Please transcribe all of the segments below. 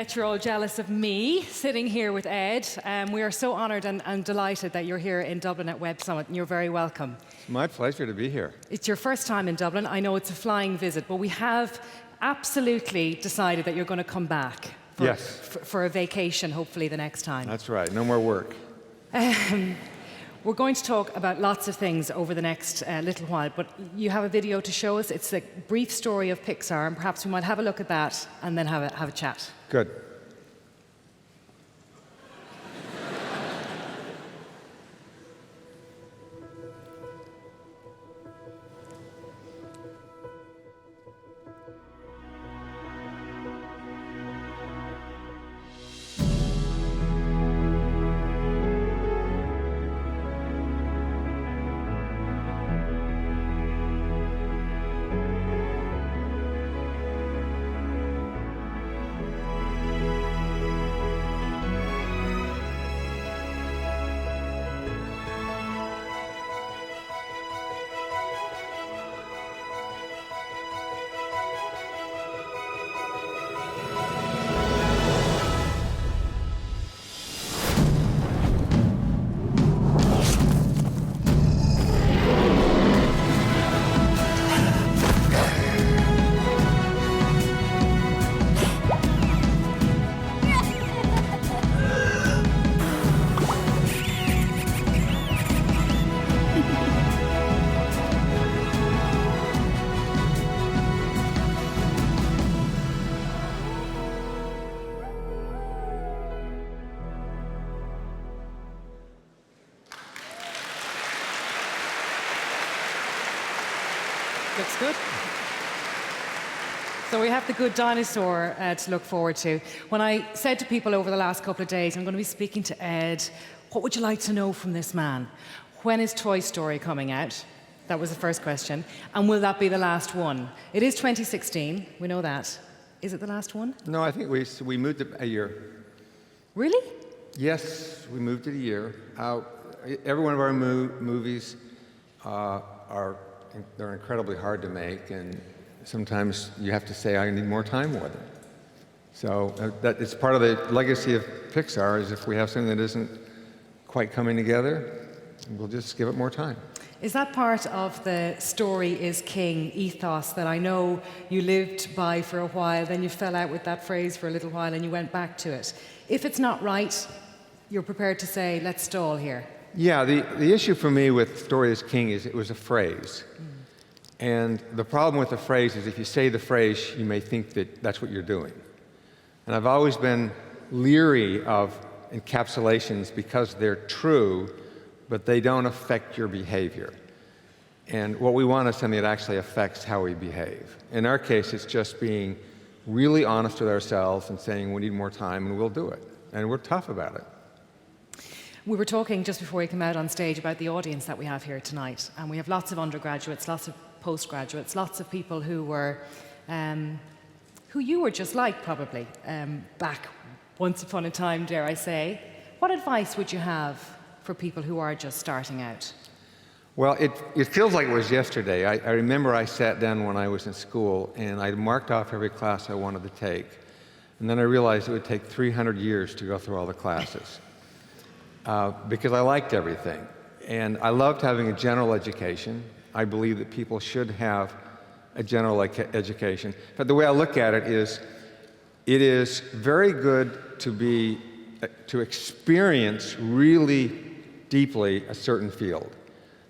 bet you're all jealous of me sitting here with Ed. We are so honoured and delighted that you're here in Dublin at Web Summit, and you're very welcome. My pleasure to be here. It's your first time in Dublin. I know it's a flying visit, but we have absolutely decided that you're going to come back for a vacation, hopefully the next time. That's right. No more work. We're going to talk about lots of things over the next little while, but you have a video to show us. It's the brief story of Pixar, and perhaps we might have a look at that and then have a chat. Good. Looks good. So we have the good dinosaur to look forward to. When I said to people over the last couple of days, I'm going to be speaking to Ed, what would you like to know from this man? When is Toy Story coming out? That was the first question. And will that be the last one? It is 2016, we know that. Is it the last one? No, I think we moved it a year. Really? Yes, we moved it a year. Every one of our movies they're incredibly hard to make, and sometimes you have to say, I need more time with it. So that it's part of the legacy of Pixar, is if we have something that isn't quite coming together, we'll just give it more time. Is that part of the story is king ethos that I know you lived by for a while, then you fell out with that phrase for a little while and you went back to it? If it's not right, you're prepared to say, let's stall here. Yeah, the issue for me with story is king is it was a phrase. And the problem with the phrase is if you say the phrase, you may think that that's what you're doing. And I've always been leery of encapsulations because they're true, but they don't affect your behavior. And what we want is something that actually affects how we behave. In our case, it's just being really honest with ourselves and saying we need more time and we'll do it. And we're tough about it. We were talking just before we came out on stage about the audience that we have here tonight. And we have lots of undergraduates, lots of postgraduates, lots of people who were, who you were just like probably, back once upon a time, dare I say. What advice would you have for people who are just starting out? Well, it feels like it was yesterday. I remember I sat down when I was in school and I marked off every class I wanted to take. And then I realized it would take 300 years to go through all the classes. Because I liked everything. And I loved having a general education. I believe that people should have a general education. But the way I look at it is very good to experience really deeply a certain field.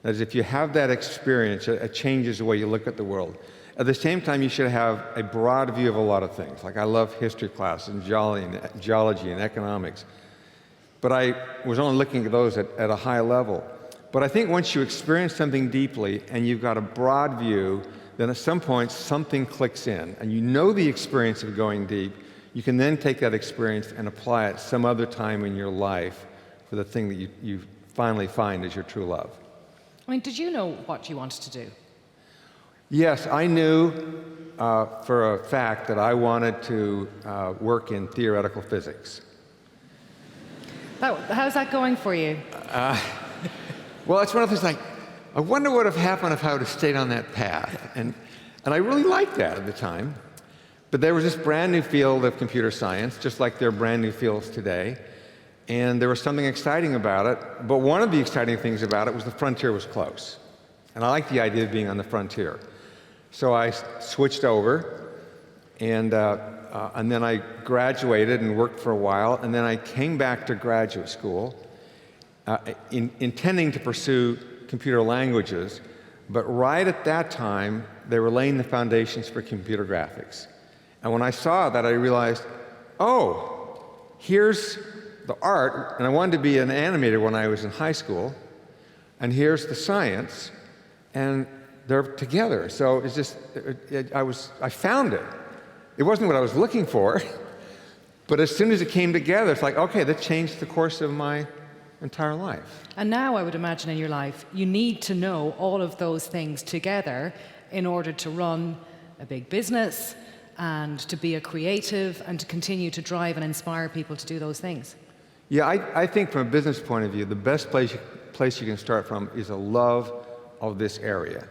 That is, if you have that experience, it changes the way you look at the world. At the same time, you should have a broad view of a lot of things. Like I love history class and geology and economics. But I was only looking at those at a high level. But I think once you experience something deeply and you've got a broad view, then at some point something clicks in and you know the experience of going deep. You can then take that experience and apply it some other time in your life for the thing that you finally find is your true love. I mean, did you know what you wanted to do? Yes, I knew for a fact that I wanted to work in theoretical physics. How's that going for you? Well, it's one of those like, I wonder what would have happened if I would have stayed on that path. And I really liked that at the time. But there was this brand new field of computer science, just like there are brand new fields today. And there was something exciting about it. But one of the exciting things about it was the frontier was close. And I liked the idea of being on the frontier. So I switched over, and then I graduated and worked for a while. And then I came back to graduate school, intending to pursue computer languages. But right at that time, they were laying the foundations for computer graphics. And when I saw that, I realized, oh, here's the art, and I wanted to be an animator when I was in high school, and here's the science, and they're together. So it's just, I found it. It wasn't what I was looking for, but as soon as it came together, it's like, okay, that changed the course of my entire life. And now I would imagine in your life, you need to know all of those things together in order to run a big business and to be a creative and to continue to drive and inspire people to do those things. Yeah, I think from a business point of view, the best place you can start from is a love of this area.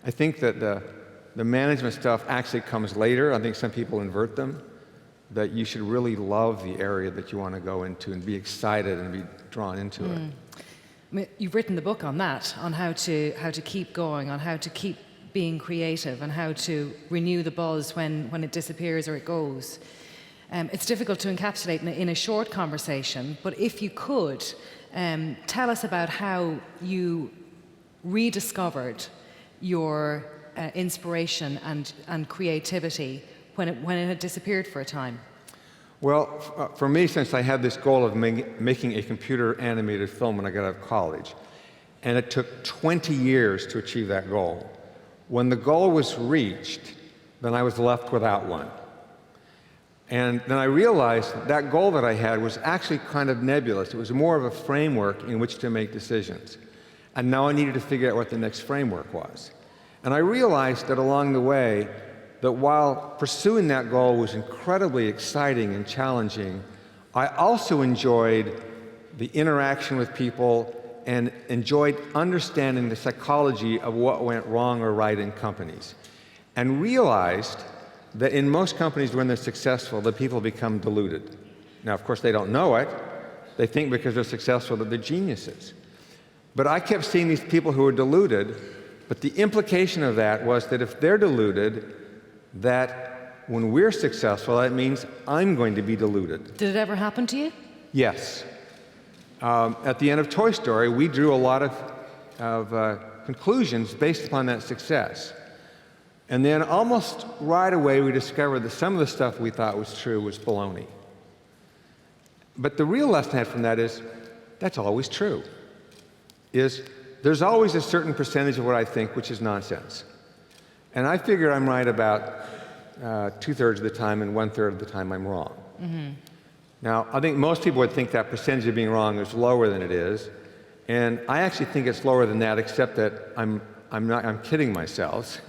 I think that the management stuff actually comes later. I think some people invert them, that you should really love the area that you want to go into and be excited and be drawn into it. I mean, you've written the book on that, on how to keep going, on how to keep being creative, and how to renew the buzz when it disappears or it goes. It's difficult to encapsulate in a short conversation, but if you could, tell us about how you rediscovered your inspiration and creativity when it had disappeared for a time. Well, for me, since I had this goal of making a computer animated film when I got out of college, and it took 20 years to achieve that goal, when the goal was reached, then I was left without one. And then I realized that goal that I had was actually kind of nebulous. It was more of a framework in which to make decisions. And now I needed to figure out what the next framework was. And I realized that along the way, that while pursuing that goal was incredibly exciting and challenging, I also enjoyed the interaction with people and enjoyed understanding the psychology of what went wrong or right in companies. And realized that in most companies, when they're successful, the people become deluded. Now, of course, they don't know it. They think because they're successful that they're geniuses. But I kept seeing these people who were deluded, but the implication of that was that if they're deluded, that when we're successful, that means I'm going to be deluded. Did it ever happen to you? Yes. At the end of Toy Story, we drew a lot of conclusions based upon that success. And then almost right away, we discovered that some of the stuff we thought was true was baloney. But the real lesson I had from that is, that's always true. There's always a certain percentage of what I think which is nonsense. And I figure I'm right about 2/3 of the time, and 1/3 of the time I'm wrong. Mm-hmm. Now, I think most people would think that percentage of being wrong is lower than it is. And I actually think it's lower than that, except that I'm kidding myself.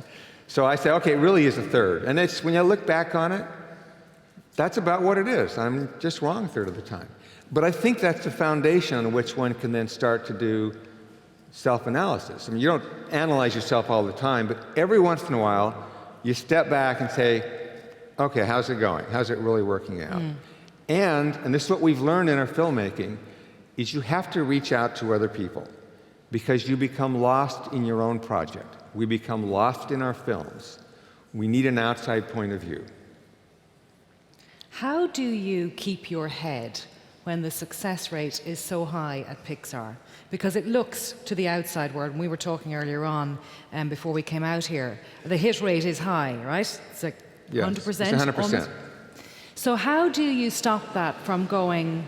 So I say, okay, it really is 1/3. And it's, when you look back on it, that's about what it is. I'm just wrong 1/3 of the time. But I think that's the foundation on which one can then start to do self-analysis. I mean, you don't analyze yourself all the time, but every once in a while, you step back and say, okay, how's it going? How's it really working out? And this is what we've learned in our filmmaking, is you have to reach out to other people, because you become lost in your own project. We become lost in our films. We need an outside point of view. How do you keep your head when the success rate is so high at Pixar? Because it looks to the outside world, and we were talking earlier on before we came out here, the hit rate is high, right? It's like 100%? Yes, it's 100%. So how do you stop that from going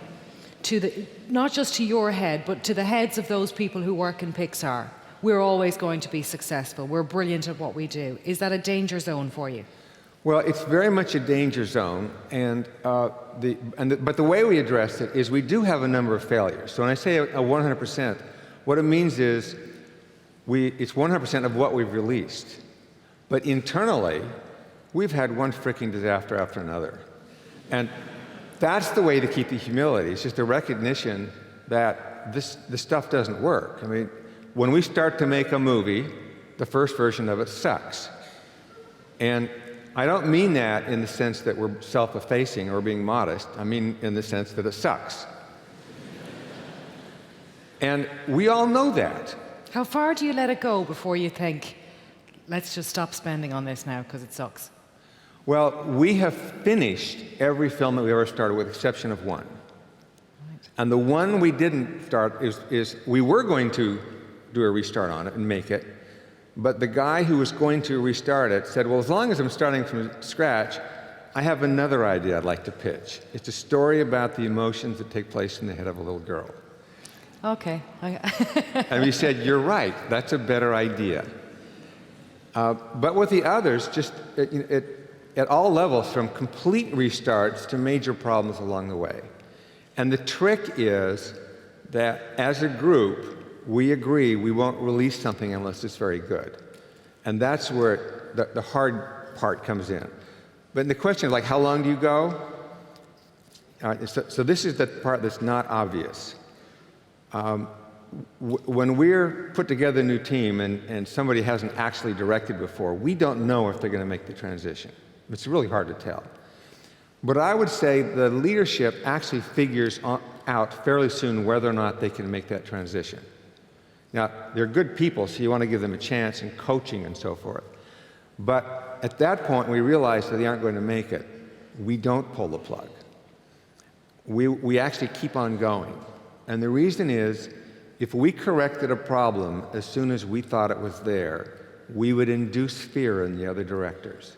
to not just to your head, but to the heads of those people who work in Pixar? We're always going to be successful. We're brilliant at what we do. Is that a danger zone for you? Well, it's very much a danger zone, but the way we address it is we do have a number of failures. So when I say a 100%, what it means is it's 100% of what we've released. But internally, we've had one freaking disaster after another. And that's the way to keep the humility. It's just a recognition that this stuff doesn't work. I mean, when we start to make a movie, the first version of it sucks. And I don't mean that in the sense that we're self-effacing or being modest. I mean in the sense that it sucks. And we all know that. How far do you let it go before you think, let's just stop spending on this now because it sucks? Well, we have finished every film that we ever started with the exception of one. Right. And the one we didn't start is we were going to do a restart on it and make it, but the guy who was going to restart it said, well, as long as I'm starting from scratch, I have another idea I'd like to pitch. It's a story about the emotions that take place in the head of a little girl. Okay. And we said, you're right, that's a better idea. But with the others, just at all levels, from complete restarts to major problems along the way. And the trick is that as a group, we agree we won't release something unless it's very good. And that's where the hard part comes in. But the question is, like, how long do you go? So this is the part that's not obvious. When we're put together a new team and somebody hasn't actually directed before, we don't know if they're going to make the transition. It's really hard to tell. But I would say the leadership actually figures out fairly soon whether or not they can make that transition. Now, they're good people, so you want to give them a chance in coaching and so forth. But at that point, we realize that they aren't going to make it. We don't pull the plug. We actually keep on going. And the reason is, if we corrected a problem as soon as we thought it was there, we would induce fear in the other directors.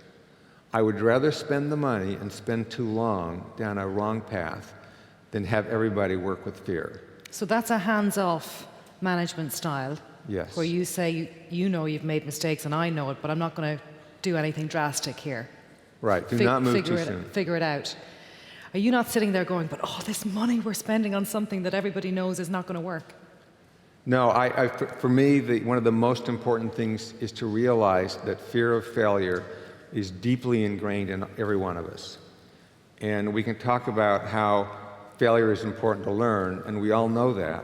I would rather spend the money and spend too long down a wrong path than have everybody work with fear. So that's a hands-off management style. Yes. Where you say, you know you've made mistakes and I know it, but I'm not going to do anything drastic here. Right, do not move too soon. Figure it out. Are you not sitting there going, but this money we're spending on something that everybody knows is not going to work? No, for me, one of the most important things is to realize that fear of failure is deeply ingrained in every one of us. And we can talk about how failure is important to learn, and we all know that.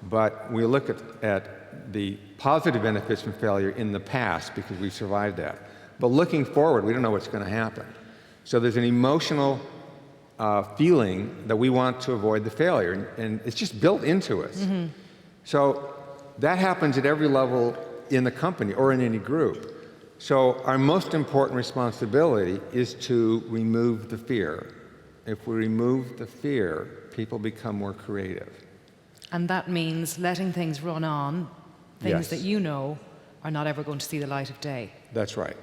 But we look at the positive benefits from failure in the past because we survived that. But looking forward, we don't know what's going to happen. So there's an emotional feeling that we want to avoid the failure, and it's just built into us. Mm-hmm. So that happens at every level in the company or in any group. So our most important responsibility is to remove the fear. If we remove the fear, people become more creative. And that means letting things run on, things that you know are not ever going to see the light of day. That's right.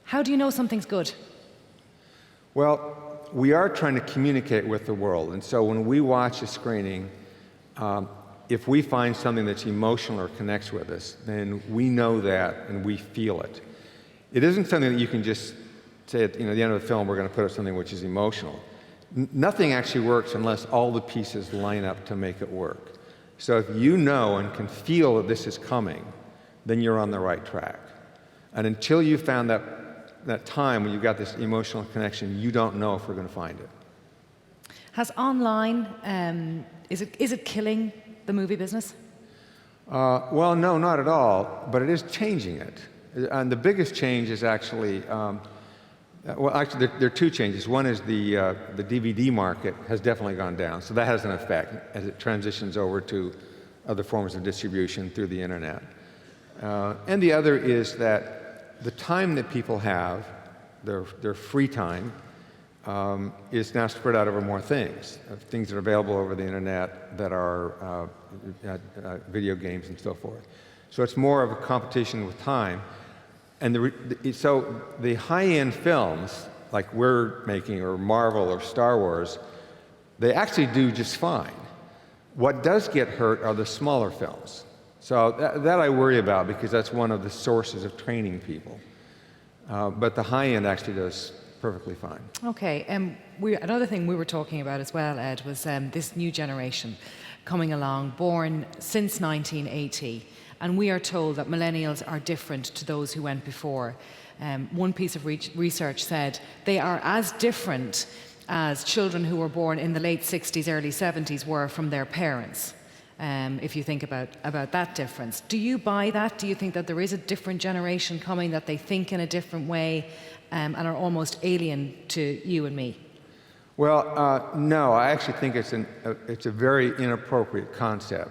How do you know something's good? Well, we are trying to communicate with the world. And so when we watch a screening, if we find something that's emotional or connects with us, then we know that and we feel it. It isn't something that you can just say at the end of the film, we're going to put up something which is emotional. Nothing actually works unless all the pieces line up to make it work. So if you know and can feel that this is coming, then you're on the right track. And until you found that time when you've got this emotional connection, you don't know if we're going to find it. Has online, is it killing the movie business? Well, no, not at all, but it is changing it. And the biggest change is actually, there are two changes. One is the DVD market has definitely gone down, so that has an effect as it transitions over to other forms of distribution through the internet. And the other is that the time that people have, their free time, is now spread out over more things that are available over the internet that are video games and so forth. So it's more of a competition with time. And so the high-end films, like we're making, or Marvel or Star Wars, they actually do just fine. What does get hurt are the smaller films. So that I worry about because that's one of the sources of training people. But the high-end actually does perfectly fine. Okay, another thing we were talking about as well, Ed, was this new generation coming along, born since 1980. And we are told that millennials are different to those who went before. One piece of research said they are as different as children who were born in the late 60s, early 70s were from their parents. if you think about that difference. Do you buy that? Do you think that there is a different generation coming, that they think in a different way and are almost alien to you and me? Well, no, I actually think it's a very inappropriate concept.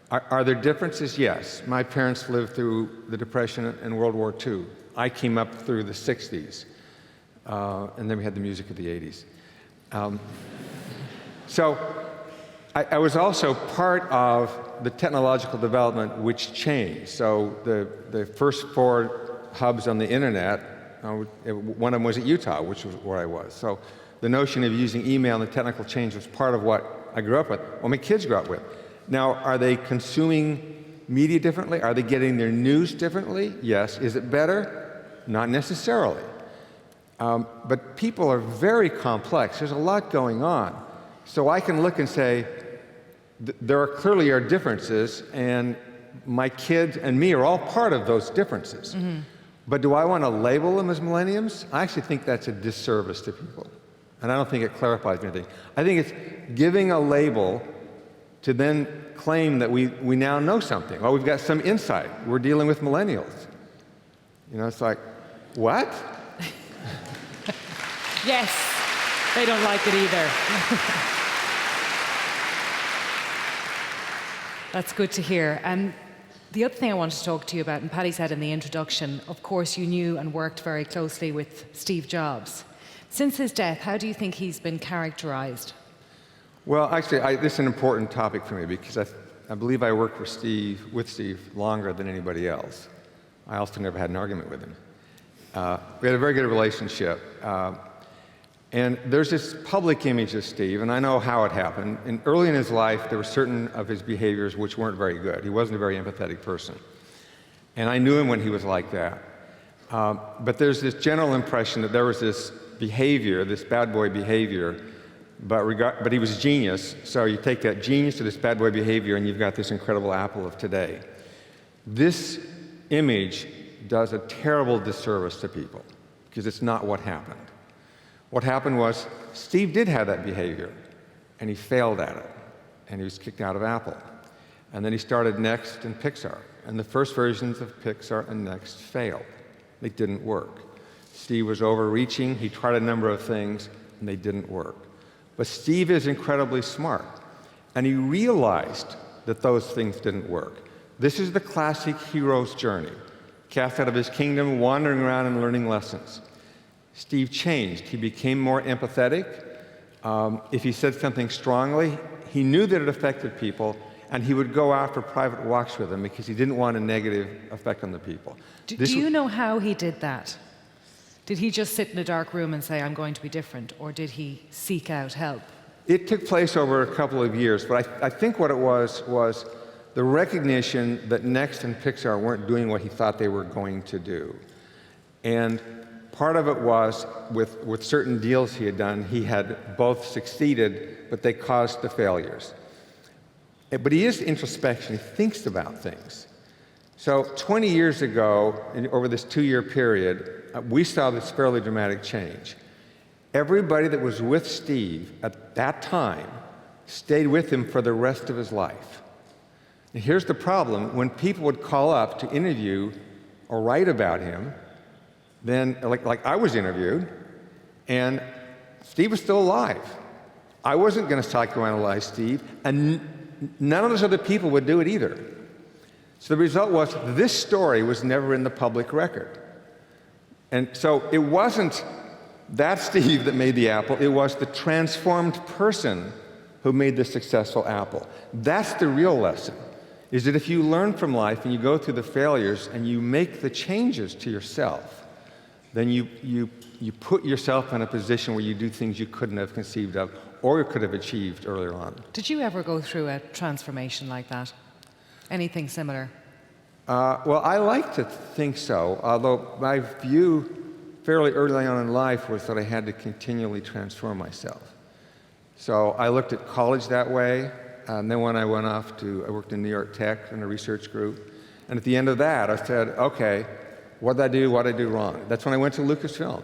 Are there differences? Yes. My parents lived through the Depression and World War II. I came up through the 60s, and then we had the music of the 80s. So I was also part of the technological development which changed. So the first 4 hubs on the internet, one of them was at Utah, which was where I was. So the notion of using email and the technical change was part of what I grew up with, what my kids grew up with. Now, are they consuming media differently? Are they getting their news differently? Yes. Is it better? Not necessarily. But people are very complex. There's a lot going on. So I can look and say, there clearly are differences, and my kids and me are all part of those differences. Mm-hmm. But do I want to label them as millennials? I actually think that's a disservice to people. And I don't think it clarifies anything. I think it's giving a label to then claim that we now know something. Oh, we've got some insight. We're dealing with millennials. You know, it's like, what? Yes, they don't like it either. That's good to hear. The other thing I wanted to talk to you about, and Paddy said in the introduction, of course you knew and worked very closely with Steve Jobs. Since his death, how do you think he's been characterized? Well, actually, this is an important topic for me because I believe I worked with Steve longer than anybody else. I also never had an argument with him. We had a very good relationship. And there's this public image of Steve, and I know how it happened. And early in his life, there were certain of his behaviors which weren't very good. He wasn't a very empathetic person. And I knew him when he was like that. But there's this general impression that there was this behavior, this bad boy behavior, but he was a genius. So you take that genius to this bad boy behavior, and you've got this incredible Apple of today. This image does a terrible disservice to people because it's not what happened. What happened was Steve did have that behavior, and he failed at it, and he was kicked out of Apple. And then he started Next and Pixar, and the first versions of Pixar and Next failed. They didn't work. Steve was overreaching. He tried a number of things, and they didn't work. But Steve is incredibly smart, and he realized that those things didn't work. This is the classic hero's journey. Cast out of his kingdom, wandering around and learning lessons. Steve changed. He became more empathetic. If he said something strongly, he knew that it affected people, and he would go out for private walks with them because he didn't want a negative effect on the people. Do you know how he did that? Did he just sit in a dark room and say, I'm going to be different, or did he seek out help? It took place over a couple of years, but I think what it was the recognition that Next and Pixar weren't doing what he thought they were going to do. And part of it was with certain deals he had done, he had both succeeded, but they caused the failures. But he is introspection. He thinks about things. So 20 years ago, over this 2-year period, we saw this fairly dramatic change. Everybody that was with Steve at that time stayed with him for the rest of his life. And here's the problem. When people would call up to interview or write about him, then, like I was interviewed, and Steve was still alive. I wasn't going to psychoanalyze Steve, and none of those other people would do it either. So the result was this story was never in the public record. And so it wasn't that Steve that made the Apple, it was the transformed person who made the successful Apple. That's the real lesson, is that if you learn from life and you go through the failures and you make the changes to yourself, then you put yourself in a position where you do things you couldn't have conceived of or could have achieved earlier on. Did you ever go through a transformation like that? Anything similar? Well, I like to think so, although my view fairly early on in life was that I had to continually transform myself. So I looked at college that way, and then when I went off I worked in New York Tech in a research group, and at the end of that I said, okay, what did I do, what did I do wrong? That's when I went to Lucasfilm.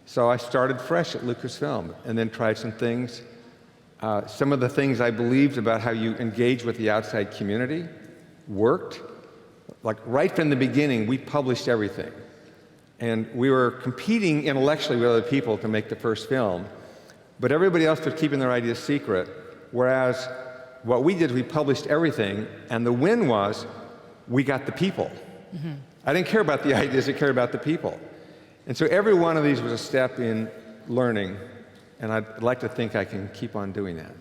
So I started fresh at Lucasfilm, and then tried some things Some of the things I believed about how you engage with the outside community worked. Like right from the beginning, we published everything. And we were competing intellectually with other people to make the first film, but everybody else was keeping their ideas secret, whereas what we did, we published everything, and the win was we got the people. Mm-hmm. I didn't care about the ideas, I cared about the people. And so every one of these was a step in learning, and I'd like to think I can keep on doing that.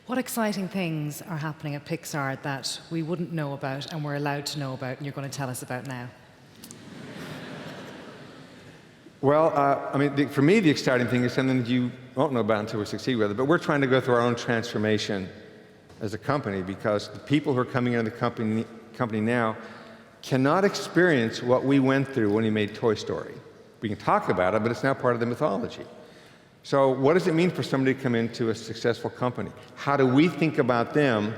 What exciting things are happening at Pixar that we wouldn't know about and we're allowed to know about and you're going to tell us about now? Well, I mean, for me, the exciting thing is something that you won't know about until we succeed with it, but we're trying to go through our own transformation as a company because the people who are coming into the company now cannot experience what we went through when we made Toy Story. We can talk about it, but it's now part of the mythology. So what does it mean for somebody to come into a successful company? How do we think about them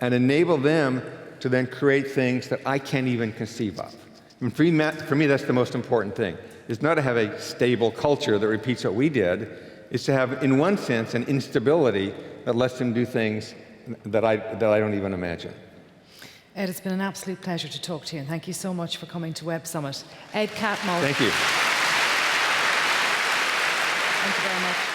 and enable them to then create things that I can't even conceive of? I mean, for me, that's the most important thing. Is not to have a stable culture that repeats what we did. It's to have, in one sense, an instability that lets them do things that I don't even imagine. Ed, it's been an absolute pleasure to talk to you, and thank you so much for coming to Web Summit. Ed Catmull. Thank you. Thank you very much.